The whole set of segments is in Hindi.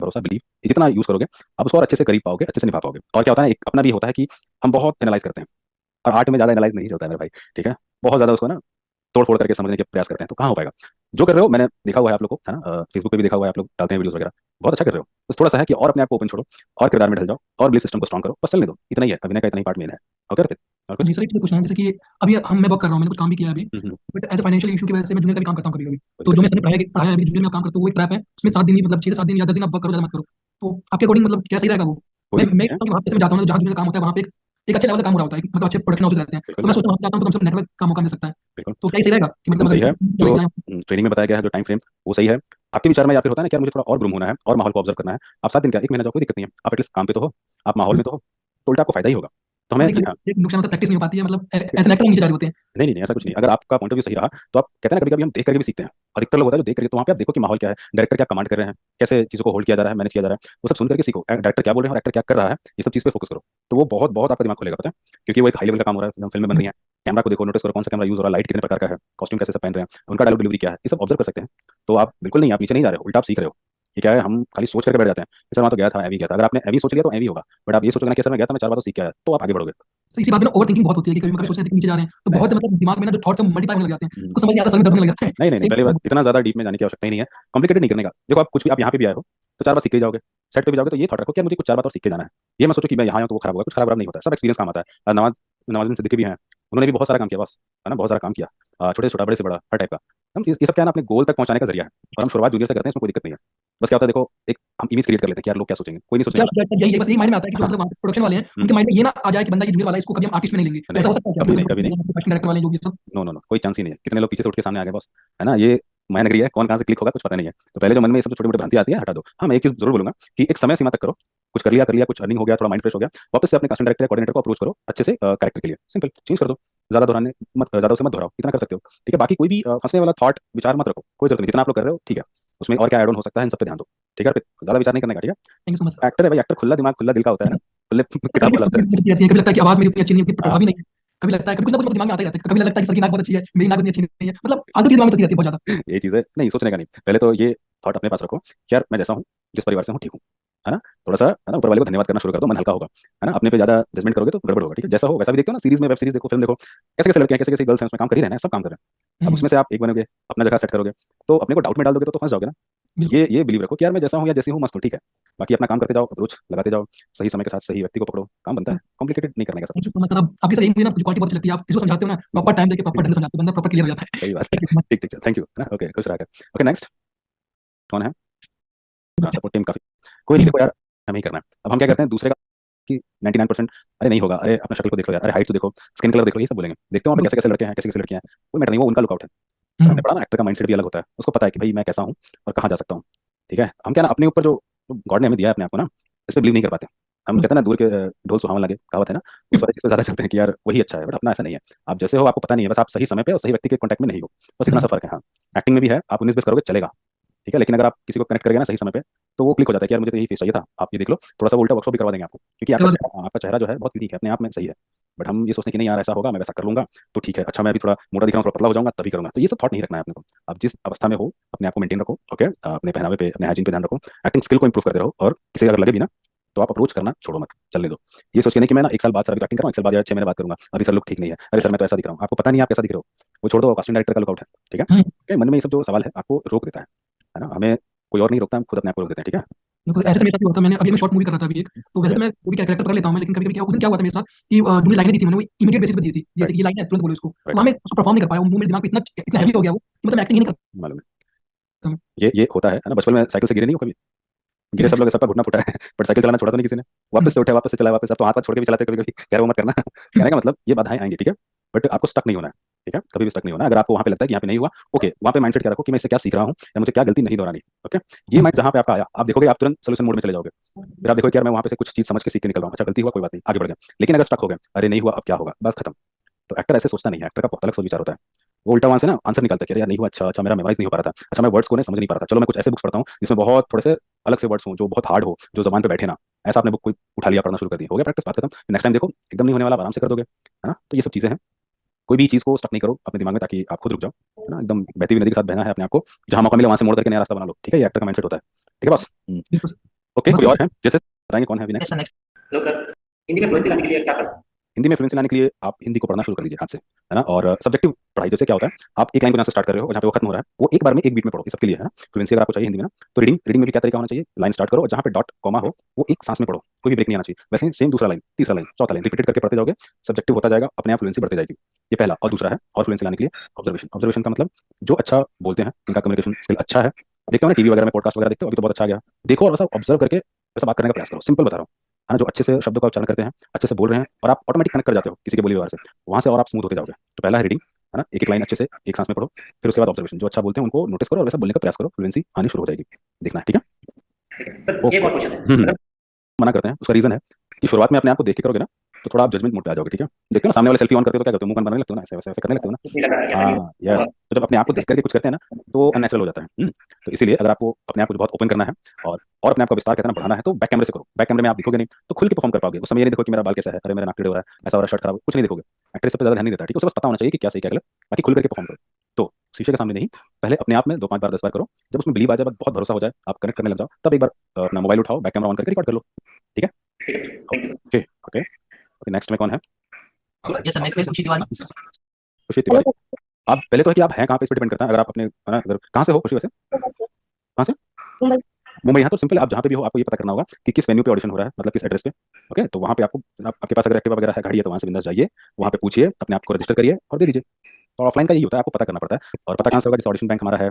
भरोसा, बिलीव जितना यूज करोगे आप उसको और अच्छे से कर पाओगे, अच्छे से निभा पाओगे। और क्या होता है ना, एक अपना भी होता है कि हम बहुत एनालाइज करते हैं, और आर्ट में ज्यादा एनालाइज नहीं चलता है मेरे भाई। ठीक है, बहुत ज्यादा उसको ना तोड़ फोड़ करके समझने के प्रयास करते हैं, तो कहाँ हो पाएगा। जो कर रहे हो मैंने देखा हुआ है आप लोग को, है ना, फेसबुक पे भी देखा हुआ है, आप लोग डालते हैं वीडियोस वगैरह, बहुत अच्छा कर रहे हो। बस थोड़ा सा है कि और अपने आप को ओपन छोड़ो, और किरदार में ढल जाओ, और बिलीफ सिस्टम को स्ट्रॉन्ग करो, बस चलने दो, इतना ही है, अभिनय का इतना ही पार्ट मेन है। ओके अर्पित, और कुछ। जी सर, एक चीज़ पूछना है, जैसे कि अभी मैं वर्क कर रहा हूँ, मैंने कुछ काम भी किया है अभी। Hmm. But as a financial issue की वजह से मैं जूनियर का भी काम करता हूँ कभी कभी। कोई तो दिक्कत जो मैं नहीं। सर ने पढ़ाया है अभी, जूनियर में काम करता हूँ, वो एक ट्रैप है। उसमें 7 दिन ही, मतलब 6 से 7 दिन या 10 दिन आप वर्क करो, ज़्यादा मत करो। तो आपके अकॉर्डिंग मतलब क्या सही रहेगा वो? कोई दिक्कत मैं नहीं है। वहाँ पे से मैं जाता हूँ ना, जहाँ जूनियर का काम होता है, वहाँ पे एक अच्छे लेवल का काम हो रहा होता है, मतलब अच्छे प्रोडक्शन हाउस रहते हैं। बिल्कुल तो मैं बिल्कुल सोचता हूँ वहाँ पे जाता हूँ तो कम से कम नेटवर्क का मौका मिल सकता है। बिल्कुल। तो क्या ये सही रहेगा कि एकदम मतलब सही अगर है। लग जो जाए? ट्रेनिंग में बताया गया है, जो टाइम फ्रेम, वो सही है। आपके विचार में या फिर होता है ना कि यार मुझे थोड़ा और ग्रूम होना है और माहौल को ऑब्जर्व करना है, आप 7 दिन क्या 1 महीना जाओ, कोई दिक्कत नहीं है। आप एटलीस्ट काम पे तो हो, आप माहौल में तो हो, तो उल्टा आपको फायदा ही होगा। तो हमें लेकिन सर, हाँ, एक नुकसान होता है, प्रैक्टिस नहीं हो पाती है, मतलब एज एन एक्टर नीचे जा रहे होते हैं। नहीं नहीं नहीं, ऐसा कुछ नहीं। अगर आपका पॉइंट ऑफ व्यू सही रहा तो आप कहते हैं ना, कभी कभी हम देख करके भी सीखते हैं। अधिकतर लोग होता है जो देख करके, तो वहाँ पे आप देखो कि माहौल क्या है, डायरेक्टर क्या कमांड कर रहे हैं, कैसे चीज़ों को होल्ड किया जा रहा है, मैनेज किया जा रहा है, वो सब सुन करके सीखो। डायरेक्टर क्या बोल रहे हैं और एक्टर क्या कर रहा है, ये सब चीज़ पे फोकस करो। तो वो बहुत बहुत आपका दिमाग खुलेगा, पता है, क्योंकि वो एक हाई लेवल का काम हो रहा है, फिल्म बन रही है। कैमरा को देखो, नोटिस करो कौन सा कैमरा यूज हो रहा है, लाइट कितने प्रकार का है, कॉस्ट्यूम कैसे सब पहन रहे हैं, उनका डायलॉग डिलीवरी क्या है, ये सब ऑब्जर्व कर सकते हैं। तो आप बिल्कुल नहीं, आप नीचे नहीं जा रहे हो, उल्टा आप सीख रहे हो। ये क्या है, हम खाली सोच करके बैठ जाते हैं कि सर वहाँ तो गया था, एवी गया था। अगर आपने एवी सोच लिया तो एवी होगा, बट आप ये सोचोगे ना कि सर मैं गया था, मैं 4 बार तो सीख के आया, तो आप आगे बढ़ोगे। तो इसी बात में ना ओवर थिंकिंग बहुत होती है कि कभी कभी सोचते हैं कि नीचे जा रहे हैं, तो बहुत मतलब दिमाग में ना जो थॉट्स हैं मल्टीप्लाई होने लग जाते हैं, उसको समझ नहीं आता, सर में दर्द होने लग जाता है। नहीं नहीं नहीं, सेम पहली बात इतना ज्यादा डीप में जाने की आवश्यकता ही नहीं है। कॉम्प्लिकेटेड नहीं करने का। देखो आप कुछ भी, आप यहाँ पे भी आए हो तो 4 बार सीख के जाओगे, सेट पे भी जाओगे तो ये थॉट रखो कि यार मुझे कुछ 4 बार और सीख के जाना है। ये मैं सोचो कि मैं यहाँ आया तो वो खराब होगा, कुछ खराब नहीं होता है, सब एक्सपीरियंस काम आता है। नवाज नवाजुद्दीन सिद्दीकी भी हैं, उन्होंने भी बहुत सारा काम किया बॉस, है ना, बहुत सारा काम किया, छोटे से छोटा, बड़े से बड़ा, हर टाइप का। हम ये सब क्या है ना, अपने गोल तक पहुंचाने का जरिया है, और हम शुरुआत जूनियर से करते हैं, इसमें कोई दिक्कत नहीं है। बस क्या होता है देखो, एक हम इमेज क्रिएट कर लेते हैं कि यार लोग क्या सोचेंगे, कोई नहीं अच्छा, सोचेगा। यही है, बस यही माइंड में आता है कि जो हाँ। मतलब वहाँ पे प्रोडक्शन वाले हैं, हम्म, उनके माइंड में ये ना आ जाए कि बंदा ये जूनियर वाला है, इसको कभी हम आर्टिस्ट में नहीं लेंगे। तो नहीं ऐसा नहीं, हो सकता है क्या कि कभी नहीं, मतलब कभी नहीं। प्रोडक्शन डायरेक्टर वाले जो भी सब? नो नो नो, कोई चांस ही नहीं है। कितने लोग पीछे से उठ के सामने आ गए बॉस, है ना, ये मैं एग्री है, कौन कहाँ से क्लिक होगा कुछ पता नहीं है। तो पहले जो मन में ये सब छोटी मोटी भ्रांति आती है हटा दो। हाँ, मैं एक चीज जरूर बोलूंगा कि एक समय सीमा तक करो, कुछ कर लिया, कुछ अर्निंग हो गया, थोड़ा माइंड फ्रेश हो गया, वापस से अपने कास्टिंग डायरेक्टर कोऑर्डिनेटर को अप्रोच करो अच्छे से, कैरेक्टर के लिए सिंपल चेंज कर दो। ज्यादा दोहराने मत, ज्यादा उसे मत दोहराओ, इतना कर सकते हो। ठीक है, बाकी कोई भी फंसने वाला थॉट विचार मत रखो, कोई जरूरत नहीं, जितना आप लोग कर रहे हो ठीक है। उसमें और क्या ऐड ऑन हो सकता है, इन सब पे ध्यान दो। ठीक है, फिर ज्यादा विचार नहीं करने का। ठीक है, thank you so much sir. Actor है भाई, एक्टर खुला दिमाग खुला दिल का होता है ना, खुले सर, किताब कभी वाला होता है। कभी कभी लगता है कि आवाज मेरी उतनी अच्छी नहीं है, उतनी हाँ, प्रभावी नहीं है। कभी लगता है, कभी कुछ ना कुछ दिमाग में आता ही रहता है। कभी लगता है कि सर की नाक बहुत अच्छी है, मेरी नाक उतनी अच्छी नहीं है, मतलब आगे की दिमाग में चलती रहती है बहुत ज्यादा। ये चीज़ है, नहीं सोचने का नहीं, पहले तो ये थॉट अपने पास रखो कि यार मैं जैसा हूँ, जिस परिवार से हूँ, ठीक हूँ, है ना। थोड़ा सा है ना, ऊपर वाले को धन्यवाद करना शुरू कर दो, मन हल्का होगा। है ना, अपने पे ज्यादा जजमेंट करोगे तो गड़बड़ होगा। ठीक है, जैसा हो वैसा भी देखते हो ना, सीरीज में, वेब सीरीज देखो, फिल्म देखो, कैसे कैसे लड़के हैं, कैसे कैसे गर्ल्स हैं उसमें, काम कर ही रहे हैं, सब काम कर रहे हैं। अब हम्म, उसमें से आप एक बनोगे, अपना जगह सेट करोगे, तो अपने को डाउट में डाल दोगे तो फंस जाओगे ना। बिल्कुल। ये बिलीव रखो कि यार मैं जैसा हूँ या जैसी हूँ मस्त हूँ, ठीक है। बाकी अपना काम करते जाओ, अप्रोच लगाते जाओ, सही समय के साथ सही व्यक्ति को पकड़ो, काम बनता है, कॉम्प्लिकेटेड नहीं करने का सब थैंक कुछ। You so much sir. आपकी सर यही मुझे ना क्वालिटी बहुत अच्छी लगती है, आप इसको समझाते हो ना, प्रॉपर टाइम देके प्रॉपर ढंग से समझाते हो, बंदा प्रॉपर क्लियर हो जाता है। सही बात है। थैंक यू सो ठीक ठीक, थैंक यू। ओके, खुश रहा कर। ओके, नेक्स्ट कौन है। हाँ, मच। सपोर्ट टीम काफी। कोई नहीं, देखो यार, हमें ही करना है। अब हम क्या करते हैं दूसरे का कि 99%, अरे नहीं होगा, अरे अपना शक्ल को देख लो यार, अरे हाइट तो देखो, स्किन कलर देख लो, ये सब बोलेंगे। देखते हो वहाँ पे कैसे कैसे लड़के हैं, कैसे कैसे लड़कियां हैं, कोई मैटर नहीं, वो उनका लुकआउट है। पर हमने पढ़ा ना, एक्टर का माइंडसेट भी अलग होता है, उसको पता है कि भाई मैं कैसा हूँ और कहाँ जा सकता हूँ। ठीक है, हम क्या ना अपने ऊपर जो गॉड ने हमें दिया है अपने आप को ना, इस पर बिलीव नहीं कर पाते। हम कहते हैं ना, दूर के ढोल सुहावन लगे, कहावत है ना, उस वाले चीज़ पे ज्यादा चलते हैं कि यार वही अच्छा है, बट अपना ऐसा नहीं है। आप जैसे हो आपको पता नहीं है, बस आप सही समय पे और सही व्यक्ति के कॉन्टैक्ट में नहीं हो, बस इतना सा फर्क है। हाँ, एक्टिंग में भी है, आप 19-20 करोगे चलेगा, ठीक है, लेकिन अगर आप किसी को कनेक्ट करेंगे ना सही समय पे, तो वो क्लिक हो जाता है कि यार मुझे तो यही फेस चाहिए था, आप ये देख लो, थोड़ा सा उल्टा वर्कशॉप भी करवा देंगे आपको, क्योंकि आपका चेहरा जो है बहुत यूनिक है, अपने आप में सही है। बट हम ये सोचते हैं कि नहीं यार ऐसा होगा, मैं वैसा कर लूंगा, तो ठीक है, अच्छा मैं अभी थोड़ा मोटा दिख रहा हूँ, थोड़ा पतला हो जाऊंगा तभी करूंगा, तो ये सब थॉट नहीं रखना है अपने को। आप जिस अवस्था में हो अपने आप को मेंटेन रखो, ओके, अपने पहनावे पे, अपने हाइजीन पे ध्यान रखो, एक्टिंग स्किल को इंप्रूव करते रहो, और किसी अगर लगे भी ना, तो आप अप्रोच करना छोड़ो मत, चलने दो। ये सोच के नहीं कि मैं ना 1 साल बाद सर अभी एक्टिंग करूँ, 1 साल बाद यार 6 महीने बाद करूंगा, अभी सर लुक ठीक नहीं है, अरे सर मैं तो ऐसा दिख रहा हूँ, आपको पता नहीं आप कैसा दिख रहे हो, वो छोड़ दो, कास्टिंग डायरेक्टर का लुकआउट है। ठीक है, okay, मन में ये सब जो सवाल है आपको रोक देता है ना, हमें कोई और नहीं रोकता, हम खुद अपने आप को रोक देते हैं। ठीक है, तो ऐसे मेरे साथ भी हुआ था। मैंने अभी मैं शॉर्ट मूवी कर रहा था अभी एक, तो वैसे तो मैं वो भी कैरेक्टर कर लेता हूँ मैं, लेकिन कभी कभी क्या उस दिन क्या हुआ था मेरे साथ कि जो मैंने लाइनें दी थी मैंने वो इमीडिएट बेसिस पे दी थी, राइट ये लाइन है तुरंत बोलो इसको, तो राइट, वहाँ मैं परफॉर्म नहीं कर पाया, वो मेरे दिमाग पे इतना इतना हैवी हो गया वो कि मतलब एक्टिंग ही नहीं कर मालूम है। पाता मैं। ये होता है ना, बचपन में साइकिल से गिरे नहीं हो कभी, गिरे सब लोग, सबका घुटना फुटा है, बट साइकिल चलाना छोड़ा तो नहीं किसी ने, वापस से उठे, वापस से चलाए, वापस। अब तो हाथ हाथ छोड़ के भी चलाते कभी कभी, कह रहे वो मत करना। कहने का मतलब ये बाधाएं आएंगी, ठीक है, बट आपको स्टक नहीं होना है। ठीक है, कभी भी स्टक नहीं होना है। अगर आपको वहां पे लगता है कि यहाँ पे नहीं हुआ, ओके, वहां पे माइंडसेट क्या रखो कि मैं इससे क्या सीख रहा हूँ, या मुझे क्या गलती नहीं दोहरानी। ओके, ये माइंड जहां पे आपका आया, आप देखोगे आप तुरंत सोल्यूशन मोड में चले जाओगे। फिर आप देखो कि यार मैं वहां पे से कुछ चीज समझ के सीख के निकल रहा हूँ, अच्छा गलती हुआ कोई बात नहीं, आगे बढ़ गए। लेकिन अगर स्टक हो गए, अरे नहीं हुआ अब क्या होगा, बस खत्म। तो एक्टर ऐसे सोचता नहीं है, एक्टर का बहुत अलग सोच विचार होता है। वो उल्टा वहां से ना आंसर निकालता है कि अरे यार नहीं हुआ, अच्छा अच्छा मेरा मेमोराइज नहीं हो पा रहा था, अच्छा मैं वर्ड्स को नहीं समझ नहीं पा रहा था, चलो मैं कुछ ऐसे बुक्स पढ़ता हूँ जिसमें बहुत थोड़े से अलग से वर्ड्स हों, जो बहुत हार्ड हो, जो जबान पे बैठे ना। ऐसा आपने बुक कोई उठा लिया, पढ़ना शुरू कर दिया, हो गया प्रैक्टिस, बात खत्म। नेक्स्ट टाइम देखो एकदम नहीं होने वाला, आप आराम से कर दोगे, है ना। तो ये सब चीजें हैं, कोई भी चीज को स्टक नहीं करो अपने दिमाग में, ताकि आप खुद रुक जाओ, है ना। एकदम बहती हुई नदी के साथ बहना है अपने आप को, जहां मौका मिले वहां से मोड़ करके नया रास्ता बना लो। ठीक है, ये एक्टर का माइंडसेट होता है। ठीक है बस। बिल्कुल। ओके, कोई और है जैसे बताएंगे कौन है अभी Yes, next? sir, next. Hello sir, Hindi में फ्लुएंसी लाने के लिए क्या करें? हिंदी में फ्लुएंसी लाने के लिए आप हिंदी को पढ़ना शुरू कर लीजिए आज से, है ना। और सब्जेक्टिव पढ़ाई जैसे क्या होता है, आप एक लाइन को जहाँ से स्टार्ट कर रहे हो और जहाँ पे वो खत्म हो रहा है वो एक बार में एक बीट में पढ़ो, ये सबके लिए है ना। फ्लुएंसी अगर आपको चाहिए हिंदी में ना, तो रीडिंग में भी क्या तरीका होना चाहिए, लाइन स्टार्ट करो और जहाँ पे डॉट कॉमा हो वो एक सांस में पढ़ो, कोई भी ब्रेक नहीं आना चाहिए। वैसे सेम दूसरा लाइन, तीसरा लाइन, चौथा लाइन रिपीटेड करके पढ़ते जाओगे, सब्जेक्टिव होता जाएगा, अपने आप फ्लुएंसी बढ़ती जाएगी। ये पहला। और दूसरा है और फ्लुएंसी लाने के लिए ऑब्जर्वेशन। ऑब्जर्वेशन का मतलब जो अच्छा बोलते हैं, इनका कम्युनिकेशन स्किल अच्छा है, देखते हो ना टीवी वगैरह में पॉडकास्ट वगैरह देखते हो, अभी तो बहुत अच्छा आ गया, देखो और वैसा ऑब्जर्व करके वैसा बात करने का प्रयास करो। सिंपल बता रहा हूँ, है ना। जो अच्छे से शब्दों का उच्चारण करते हैं, अच्छे से बोल रहे हैं और आप ऑटोमेटिक कनेक्ट कर जाते हो किसी के बोली व्यवहार से, वहां से और आप स्मूथ होते जाओगे। तो पहला है रीडिंग, है ना, एक एक लाइन अच्छे से एक सांस में पढ़ो, फिर उसके बाद ऑब्जर्वेशन, जो अच्छा बोलते हैं उनको नोटिस करो और वैसा बोलने का प्रयास करो, फ्लुएंसी आनी शुरू हो जाएगी, देखना है, ठीक है। ठीक है सर, एक और क्वेश्चन है। हम्म। अगर मना करते हैं उसका रीजन है कि शुरुआत में अपने आप को देख के करोगे ना, तो थोड़ा आप जजमेंट मोड पे आ जाओगे, ठीक है। देखते हो ना सामने वाले सेल्फी ऑन करते हो तो क्या करते हो, मुंह बनाने लगते हो ना, ऐसे वैसे वैसे करने लगते हो ना। कुछ नहीं लग रहा है, ऐसा नहीं हो हाँ यस, होगा। तो जब अपने आप को देख करके कुछ करते हैं ना, तो अननेचुरल हो जाता है। तो इसीलिए अगर आपको अपने आप को बहुत ओपन करना है और अपने आप का विस्तार कहते हैं ना बढ़ाना है, तो बैक कैमरे से करो। बैक कैमरे में आप दिखोगे नहीं तो खुल के परफॉर्म कर पाओगे। उस समय ये नहीं देखो कि मेरा बाल कैसा है, अरे मेरा नाक टेढ़ा हो रहा है, ऐसा हो रहा है, शर्ट खराब है, कुछ नहीं देखोगे। एक्टर इस पे ज्यादा ध्यान नहीं देता, ठीक है। उसे बस पता होना चाहिए कि क्या सही क्या गलत, बाकी खुल करके परफॉर्म करो। तो शीशे के सामने नहीं, पहले अपने आप में 2 5 बार 10 बार करो। जब उसमें बिलीव आ जाए, बहुत भरोसा हो जाए, आप कनेक्ट करने लग जाओ, तब एक बार अपना मोबाइल उठाओ, बैक कैमरा ऑन करके रिकॉर्ड कर लो, ठीक है। ठीक है, thank you sir. Okay okay okay, next में कौन है? Yes, sir, next is Kushi Tiwari. खुशी तिवारी। आप पहले तो है कि आप हैं कहाँ पे, इस पे डिपेंड करता है। अगर आप अपने, है ना, अगर कहाँ से हो खुशी, वैसे कहाँ से? मुंबई। मुंबई। यहाँ तो सिंपल है, आप जहाँ पे भी हो आपको ये पता करना होगा कि किस वेन्यू पे ऑडिशन हो रहा है, मतलब किस एड्रेस पे। ओके, तो वहाँ पे आपको, आपके पास अगर एक्टिवा वगैरह है, गाड़ी है, तो वहाँ से बिंदास जाइए, वहाँ पे पूछिए, अपने आप को रजिस्टर करिए और दे दीजिए। और ऑफलाइन का यही होता है, आपको पता करना पड़ता है। और पता कहाँ से होगा, जैसे ऑडिशन बैंक हमारा है,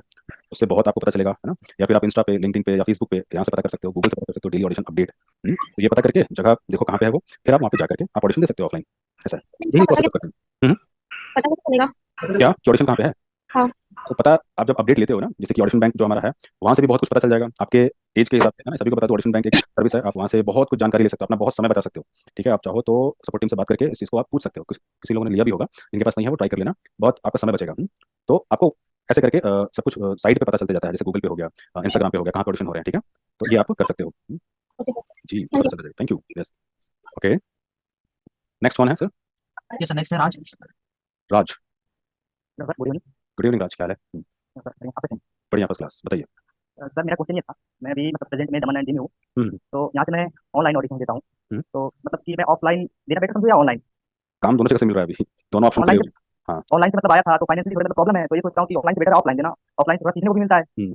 उससे बहुत आपको पता चलेगा, है ना। या फिर आप इंस्टा पे, लिंक्डइन पे या फेसबुक पे यहाँ से पता कर सकते हो, गूगल से पता कर सकते हो, डेली ऑडिशन अपडेट। तो ये पता करके जगह देखो कहाँ पे है वो, फिर आप वहाँ पे जा करके आप ऑडिशन दे सकते हो ऑफलाइन। ऐसा है, यही प्रोसेस करते हैं। पता कैसे चलेगा? क्या कि ऑडिशन कहाँ पे है? हाँ। तो पता आप जब अपडेट लेते हो ना, जैसे कि ऑडिशन बैंक जो हमारा है, वहाँ से भी बहुत कुछ पता चल जाएगा आपके एज के हिसाब से, है ना। सभी को बता दो ऑडिशन बैंक एक सर्विस है, आप वहाँ से बहुत कुछ जानकारी ले सकते हो, अपना बहुत समय बचा सकते हो, ठीक है। आप चाहो तो सपोर्ट टीम से बात करके इस चीज़ को आप पूछ सकते हो, किसी लोगों ने लिया भी होगा, जिनके पास नहीं है वो ट्राई कर लेना, बहुत आपका समय बचेगा। तो आपको ऐसे करके सब कुछ साइट पे पता चलते जाता है, जैसे गूगल पे हो गया, इंस्टाग्राम पे हो गया, कहाँ पे ऑडिशन हो रहे हैं, ठीक है। तो ये आप कर सकते हो। ओके सर, जी, थैंक पता चल जाएगा। Thank you. Yes, okay, next कौन है sir? Yes, sir, next is Raj. Raj. Sir good evening. Good evening Raj, क्या हाल है? सर यहाँ पे बढ़िया, फर्स्ट क्लास, बताइए। सर मेरा क्वेश्चन ये था, मैं अभी मतलब प्रेजेंट में दमन एंड में हूँ, हम्म। तो यहाँ से मैं ऑनलाइन ऑडिशन देता हूँ, हम्म। तो मतलब कि मैं ऑफलाइन देना बेटर समझूँ या ऑनलाइन? काम दोनों जगह से मिल रहा है अभी, दोनों ऑप्शन ऑनलाइन खुले हुए हैं। हाँ। ऑनलाइन से मतलब आया था तो फाइनेंशियली थोड़ा प्रॉब्लम है, तो ये सोचता हूँ कि ऑफलाइन से बेटर ऑफलाइन देना, ऑफलाइन से थोड़ा सीखने को भी मिलता है।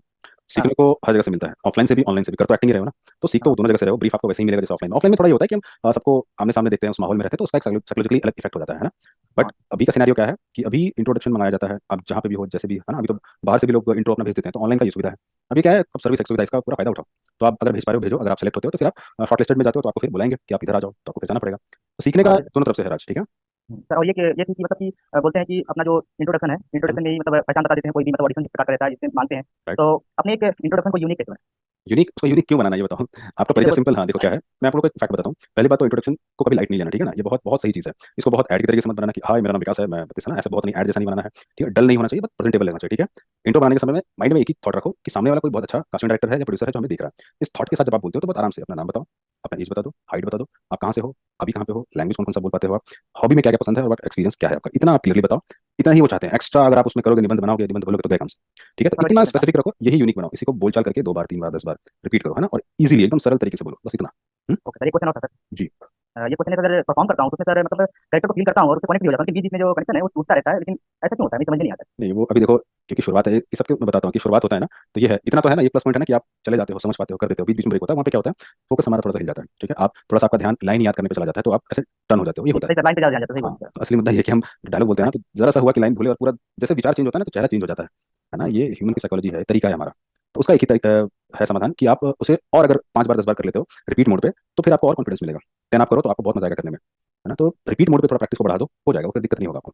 सीखने को हर जगह से मिलता है, ऑफलाइन से भी ऑनलाइन से भी। कर तो एक्टिंग ही रहे हो ना, तो सीख तो दोनों जगह से रहे हो, ब्रीफ आपको वैसे ही मिलेगा जैसे ऑफलाइन। ऑफलाइन में थोड़ा ये होता है कि हम सबको आमने सामने देखते हैं, उस माहौल में रहते हैं, तो उसका एक साइकोलॉजिकली अलग इफेक्ट हो जाता है ना। बट अभी का सिनेरियो क्या है कि अभी इंट्रोडक्शन मंगाया जाता है, आप जहाँ पे भी हो, जैसे भी, है ना। अभी तो बाहर से भी लोग इंट्रो अपना भेज देते हैं, तो ऑनलाइन का ये सुविधा है। अभी क्या है, अब सर्विस सुविधा, इसका पूरा फायदा उठाओ। तो आप अगर भेज पा रहे हो भेजो, अगर आप सेलेक्ट होते हो तो फिर आप शॉर्ट लिस्टेड में जाते हो, तो आपको फिर बुलाएंगे कि आप इधर आ जाओ, तो आपको फिर जाना पड़ेगा। तो सीखने का दोनों तरफ से है राज, ठीक है। सर और ये थी कि मतलब कि बोलते हैं कि अपना जो इंट्रोडक्शन है, इंट्रोडक्शन में ही मतलब पहचान बता देते हैं कोई भी, मतलब ऑडिशन किस प्रकार का रहता है जिससे मानते हैं, Right. तो अपने एक इंट्रोडक्शन को यूनिक कैसे बनाएं? यूनिक, उसको यूनिक क्यों बनाना है ये बताओ। आपका परिचय सिंपल, हाँ देखो क्या है, मैं आप लोगों को एक फैक्ट बताता हूँ। पहली बात तो इंट्रोडक्शन को कभी लाइट नहीं लेना, ठीक है ना। ये बहुत बहुत सही चीज़ है, इसको बहुत ऐड के तरीके से मत बनाना कि हाय मेरा नाम विकास है, मैं बत्तीस है ना, ऐसा बहुत नहीं, ऐड जैसा नहीं बनाना है, ठीक है। डल नहीं होना चाहिए, बस प्रेजेंटेबल रहना चाहिए, ठीक है। इंट्रो बनाने के समय में माइंड में एक ही थॉट रखो कि सामने वाला कोई बहुत अच्छा कास्टिंग डायरेक्टर है या प्रोड्यूसर है जो हमें देख रहा है। इस थॉट के साथ जब आप बोलते हो तो बहुत आराम से अपना नाम बताओ, अपना एज बता दो, हाइट बता दो, आप कहाँ से हो, अभी कहाँ पे हो, लैंग्वेज कौन कौन सा बोल पाते हो आप, हॉबी में क्या क्या पसंद है, और एक्सपीरियंस क्या है आपका, इतना आप क्लियरली बताओ। इतना ही वो चाहते हैं, एक्स्ट्रा अगर आप उसमें करोगे, निबंध बनाओगे, निबंध बोलोगे तो गए काम से, ठीक है। तो इतना स्पेसिफिक रखो, यही यूनिक बनाओ, इसी को बोलचाल करके 2 बार 3 बार 10 बार रिपीट करो, है ना। और इजीली एकदम सरल तरीके से बोलो, बस इतना। ओके सर, एक क्वेश्चन और था सर। जी। ये क्वेश्चन है सर, अगर परफॉर्म करता हूँ तो उसमें सर मतलब कैरेक्टर को फील करता हूँ और उससे कनेक्ट भी हो जाता हूँ, लेकिन बीच में जो कनेक्शन है वो टूटता रहता है, लेकिन ऐसा क्यों होता है, मुझे समझ में नहीं आता। नहीं वो अभी देखो, क्योंकि शुरुआत है, इस सबके मैं बताता हूँ कि शुरुआत होता है ना, तो ये है, इतना तो है ना, ये प्लस पॉइंट है ना कि आप चले जाते हो, समझ पाते हो, कर देते हो, बीच बीच में ब्रेक होता है, वहाँ पे क्या होता है, फोकस हमारा थोड़ा सा हिल जाता है, ठीक है। आप थोड़ा सा, आपका ध्यान लाइन याद करने पे चला जाता है, तो आप ऐसे टर्न हो जाते हो, ये होता है। सही सर, लाइन पे जा जाता है, सही हाँ, बोल रहे हैं तो असली मुद्दा ये कि हम डायलॉग बोलते हैं ना, तो जरा सा हुआ कि लाइन भूले और पूरा जैसे विचार चेंज होता है ना, तो चेहरा चेंज हो जाता है ना। ये ह्यूमन की साइकोलॉजी है, तरीका है हमारा। तो उसका एक ही तरीका है समाधान कि आप उसे और अगर 5 बार 10 बार कर लेते हो रिपीट मोड पे, तो फिर आपको और कॉन्फिडेंस मिलेगा। 10 आप करो तो आपको बहुत मजा आएगा करने में, है ना। तो रिपीट मोड पे थोड़ा प्रैक्टिस को बढ़ा दो, हो जाएगा, कोई दिक्कत नहीं होगा आपको,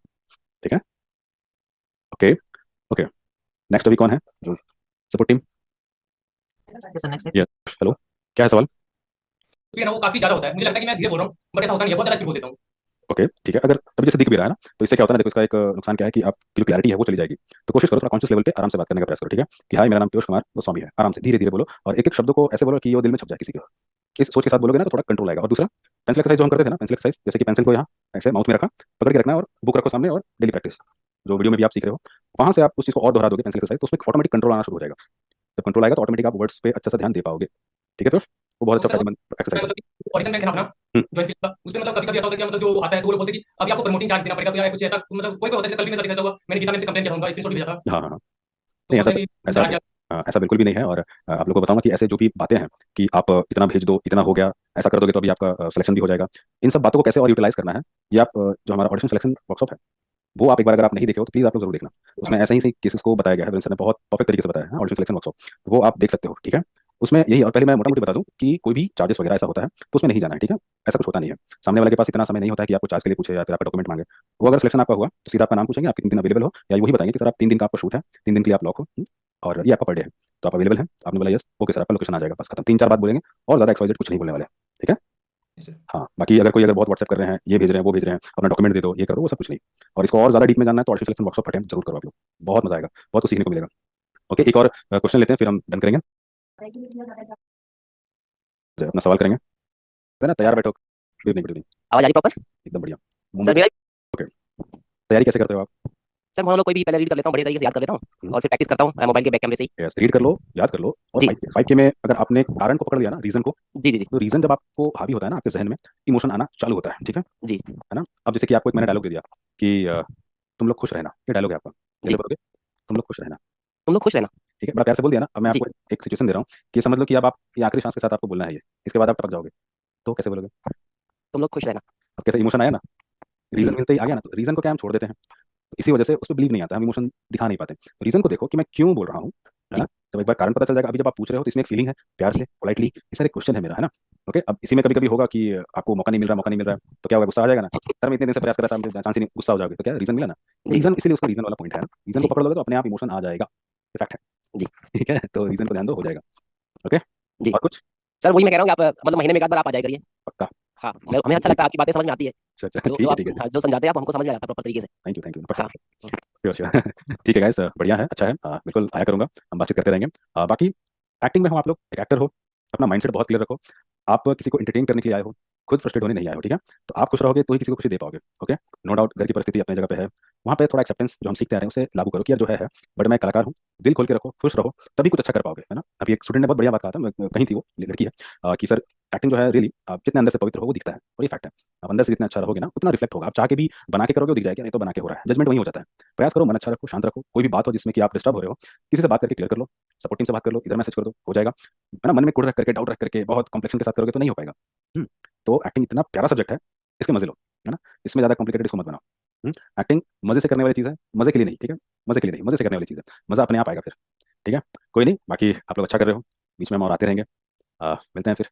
ठीक है। ओके ओके, नेक्स्ट अभी कौन है जो support team? Yes, sir, next is. Yes, hello, क्या है सवाल? स्पीड है ना वो काफी ज्यादा होता है, मुझे लगता है कि मैं धीरे बोल रहा हूँ, बट ऐसा होता नहीं है, बहुत ज्यादा स्पीड बोल देता हूँ। ओके ठीक है, अगर अभी जैसे दिख भी रहा है ना, तो इससे क्या होता है ना, देखो इसका एक नुकसान क्या है कि आपकी जो क्लैरिटी है वो चली जाएगी। तो कोशिश करो थोड़ा कॉन्शियस लेवल पे आराम से बात करने का प्रयास करो, ठीक है। कि हाय मेरा नाम पीयूष कुमार गोस्वामी है, आराम से धीरे धीरे बोलो, और एक एक शब्द को ऐसे बोलो कि वो दिल में छप जाए किसी के। इस सोच के साथ बोलोगे ना तो थोड़ा कंट्रोल आएगा। और दूसरा, पेंसिल एक्सरसाइज जो हम करते थे ना, पेंसिल एक्सरसाइज, जैसे कि पेंसिल को यहाँ ऐसे माउथ में रखा, पकड़ के रखना है, और बुक रखो सामने, और डेली प्रैक्टिस जो वीडियो में भी आप सीख रहे हो, वहां से आप उस चीज को और दोहरा दोगे पेंसिल एक्सरसाइज, तो उसमें ऑटोमेटिक कंट्रोल आना शुरू हो जाएगा। जब कंट्रोल आएगा तो ऑटोमेटिक आप वर्ड्स पे अच्छा सा ध्यान दे पाओगे, ठीक है। तो वो बहुत अच्छा सर, फायदेमंद एक्सरसाइज है। मतलब ऑडिशन बैंक है ना अपना हम्म। ज्वाइन फील्ड का, उसमें मतलब कभी कभी ऐसा होता है कि मतलब जो आता है तो वो लोग बोलते हैं कि अभी आपको प्रमोटिंग चार्ज देना पड़ेगा, तो या कुछ ऐसा मतलब कोई कोई होता है, जैसे कल भी मेरे साथ ऐसा हुआ, मैंने गीता मैम से कंप्लेन किया था, उनका स्क्रीनशॉट भी भेजा था, हाँ हाँ हाँ। तो नहीं, बोलते ऐसा हैं कि ऐसा जरा क्या। ऐसा बिल्कुल भी नहीं है। और आप लोगों को बताऊंगा कि ऐसे जो भी बातें हैं कि आप इतना भेज दो, इतना हो गया, ऐसा कर दोगे तो अभी आपका सिलेक्शन भी हो जाएगा, इन सब बातों को कैसे और यूटिलाइज करना है, ये आप जो हमारा ऑडिशन सिलेक्शन वर्कशॉप है, वो आप एक बार अगर आप नहीं देखे हो तो प्लीज आप लोग जरूर देखना। उसमें ऐसे ही केसेस को बताया गया है, विंसन ने बहुत परफेक्ट तरीके से बताया है ऑडिशन सिलेक्शन वर्कशॉप, वो आप देख सकते हो। ठीक है, उसमें यही। और पहले मैं मोटा मोटी बता दूं कि कोई भी चार्जेस वगैरह ऐसा होता है तो उसमें नहीं जाना है। ठीक है, ऐसा कुछ होता नहीं है। सामने वाले के पास इतना समय नहीं होता है कि आपको चार्ज के लिए पूछे या फिर आपका डॉक्यूमेंट मांगे। वो अगर सिलेक्शन आपका हुआ तो सीधा आपका नाम पूछेंगे, आप कितने दिन अवेलेबल हो, या वही बताएंगे कि सर आप 3 दिन का आपका शूट है, 3 दिन के लिए आप लॉक हो, और ये आपका पर डे है, तो आप अवेलेबल हैं। तो आपने बोला यस, ओके सर, आपका लोकेशन आ जाएगा, बस खत्म। 3-4 बात बोलेंगे और ज्यादा एक्सवाइजेड कुछ नहीं बोलने वाले। ठीक है, हाँ। बाकी अगर कोई अगर बहुत व्हाट्सएप कर रहे हैं, ये भेज रहे हैं, वो भेज रहे हैं, अपना डॉक्यूमेंट दे दो, ये कर दो, वो सब कुछ नहीं। और इसको और ज्यादा डीप में जानना है तो ऑडिशन सिलेक्शन वर्कशॉप अटेंड जरूर करो आप लोग, बहुत मजा आएगा, बहुत कुछ सीखने को मिलेगा। ओके, एक और क्वेश्चन लेते हैं, फिर हम डन करेंगे, अपना सवाल करेंगे, है ना? तैयार बैठो। Good evening, good evening. आवाज आ रही प्रॉपर? एकदम बढ़िया। सर मुंबई। मेरा ओके, तैयारी कैसे करते हो आप? सर मैं कोई भी पहले रीड कर लेता हूँ, बढ़िया तरीके से याद कर लेता हूँ और फिर प्रैक्टिस करता हूँ मोबाइल के बैक कैमरे से ही। यस, रीड कर लो, याद कर लो, और जी 5K में अगर आपने कारण को पकड़ लिया ना, रीजन को, जी जी जी तो रीजन जब आपको हावी होता है ना आपके जहन में, इमोशन आना चालू होता है। ठीक जी है ना? अब जैसे कि आपको एक मैंने डायलॉग दे दिया कि तुम लोग खुश रहना, ये डायलॉग है आपका, कैसे जी। बोलोगे? तुम लोग खुश रहना। तुम लोग खुश रहना। ठीक है, बड़ा प्यार से बोल दिया ना। अब मैं जी। आपको एक सिचुएशन दे रहा हूँ कि समझ लो कि अब आप ये आखिरी सांस के साथ आपको बोलना है ये, इसके बाद आप टपक जाओगे, तो कैसे बोलोगे? तुम लोग खुश रहना। अब कैसे इमोशन आया ना, जी रीजन मिलते ही आ गया ना, तो रीजन को क्या हम छोड़ देते हैं, तो इसी वजह से उस पर बिलीव नहीं आता, हम इमोशन दिखा नहीं पाते। तो रीजन को देखो कि मैं क्यों बोल रहा हूँ, है जी ना? जब एक बार कारण पता चल जाएगा, अभी जब आप पूछ रहे हो तो इसमें एक फीलिंग है, प्यार से, पोलाइटली, जी ये सारे क्वेश्चन है मेरा, है ना? ओके, अब इसी में कभी कभी होगा कि आपको मौका नहीं मिल रहा, मौका नहीं मिल रहा है, तो क्या होगा? गुस्सा आ जाएगा ना, सर मैं इतने दिन से प्रयास कर रहा था, मुझे चांस ही नहीं, गुस्सा हो जाओगे, तो क्या रीजन मिला ना? तो जी रीजन, इसीलिए उसका रीजन वाला पॉइंट है ना, रीजन को जी पकड़ लोगे तो अपने आप इमोशन आ जाएगा, फैक्ट है। जी ठीक है, तो रीजन को ध्यान दो, हो जाएगा। ओके, जी। और कुछ? सर वही मैं कह रहा हूँ कि आप मतलब महीने में एक आध बार आप आ जाया करिए। पक्का। हाँ हमें अच्छा लगता है, आपकी बातें समझ में आती है। अच्छा अच्छा, जो ठीक जो है आप ठीक है, हाँ, जो समझाते हैं आप हमको समझ में आता है प्रॉपर तरीके से। थैंक यू पक्का। हाँ श्योर श्योर। ठीक है गाइस, बढ़िया है, अच्छा है, बिल्कुल आया करूंगा, हम बातचीत करते रहेंगे। बाकी एक्टिंग में हो आप लोग, एक एक्टर हो, अपना माइंडसेट बहुत क्लियर रखो। आप किसी को एंटरटेन करने के लिए आए हो, खुद फ्रस्ट्रेट होने नहीं आए हो। ठीक है, तो आप खुश रहोगे तो ही किसी को खुशी दे पाओगे। ओके, नो डाउट घर की परिस्थिति अपनी जगह पे है, वहाँ पे थोड़ा एक्सेप्टेंस जो हम सीखते आ रहे हैं उसे लागू करो कि यार जो है, बट मैं एक कलाकार हूँ, दिल खोल के रखो, खुश रहो, तभी कुछ अच्छा कर पाओगे, है ना? अभी एक स्टूडेंट ने बहुत बढ़िया बात कहा था, कहीं थी वो लड़की है, कि सर एक्टिंग जो है रियली, आप जितने अंदर से पवित्र हो वो दिखता है, और ये फैक्ट है। आप अंदर से जितना अच्छा रहोगे ना उतना रिफ्लेक्ट होगा, आप चाह के भी बना के करोगे वो दिख जाएगा, नहीं तो बना के हो रहा है, जजमेंट वही हो जाता है। प्रयास करो, मन अच्छा रखो, शांत रखो, कोई भी बात हो जिसमें कि आप डिस्टर्ब हो रहे हो, किसी से बात करके क्लियर कर लो, सपोर्ट टीम से बात कर लो, इधर मैसेज कर दो, हो जाएगा, है ना? मन में कुड़ रख करके, डाउट रख करके, बहुत कॉम्प्लेक्शन के साथ करोगे तो नहीं हो पाएगा। तो एक्टिंग इतना प्यारा सब्जेक्ट है, इसके मजे लो, है ना? इसमें ज्यादा कॉम्प्लिकेटेड इसको मत बनाओ। एक्टिंग मजे से करने वाली चीज है, मजे के लिए नहीं। ठीक है, मजे के लिए नहीं, मजे से करने वाली चीज है, मजा अपने आप आएगा फिर। ठीक है, कोई नहीं, बाकी आप लोग अच्छा कर रहे हो, बीच में हम और आते रहेंगे, मिलते हैं फिर।